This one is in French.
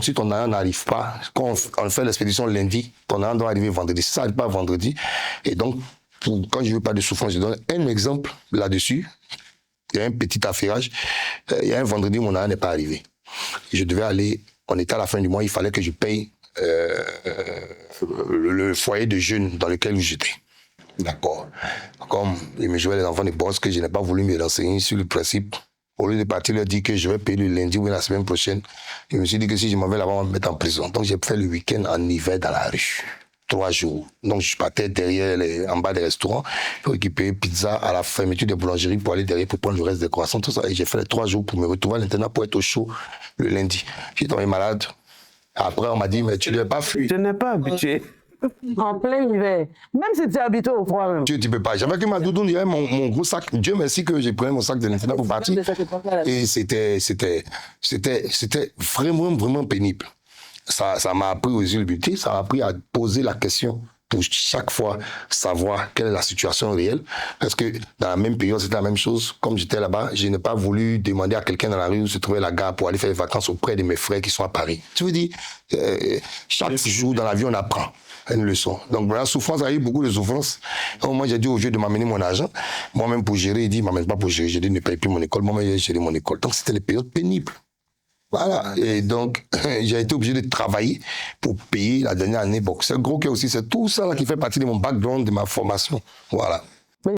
Donc, si ton agent n'arrive pas, quand on fait l'expédition lundi, ton agent doit arriver vendredi. Si ça n'arrive pas vendredi, et donc, quand je ne veux pas de souffrance, je donne un exemple là-dessus. Il y a un petit affairage. Il y a un vendredi, mon agent n'est pas arrivé. Je devais aller, on était à la fin du mois, il fallait que je paye le foyer de jeunes dans lequel j'étais. D'accord. Comme ils me jouaient les enfants de boss, que je n'ai pas voulu me renseigner sur le principe. Au lieu de partir leur dire que je vais payer le lundi ou la semaine prochaine, je me suis dit que si je m'en vais là-bas, on va me mettre en prison. Donc j'ai fait le week-end en hiver dans la rue. 3 jours. Donc je partais derrière, en bas des restaurants, pour récupérer pizza à la fermeture des boulangeries pour aller derrière pour prendre le reste des croissants, tout ça. Et j'ai fait les 3 jours pour me retrouver à l'internat pour être au chaud le lundi. J'ai tombé malade. Après, on m'a dit, mais tu ne devais pas fuir. Je n'ai pas habitué. En plein hiver. Même si tu es habitué au froid. Même. Tu ne peux pas. J'avais que ma doudoune, il y avait mon gros sac. Dieu merci que j'ai pris mon sac de l'internat pour partir. Et c'était vraiment, vraiment pénible. Ça m'a appris aux yeux de beauté, ça m'a appris à poser la question pour chaque fois savoir quelle est la situation réelle. Parce que dans la même période, c'était la même chose. Comme j'étais là-bas, je n'ai pas voulu demander à quelqu'un dans la rue où se trouvait la gare pour aller faire des vacances auprès de mes frères qui sont à Paris. Tu veux dire, chaque jour dans la vie, on apprend une leçon. Donc, la souffrance, il y a eu beaucoup de souffrance. Moi, j'ai dit au jeu de m'amener mon argent. Moi-même, pour gérer, il dit, m'amène pas pour gérer. J'ai dit, ne paye plus mon école. Moi-même, j'ai géré mon école. Donc, c'était les périodes pénibles. Voilà, et donc j'ai été obligé de travailler pour payer la dernière année. Bon, c'est le gros cœur aussi, c'est tout ça là qui fait partie de mon background, de ma formation. Voilà.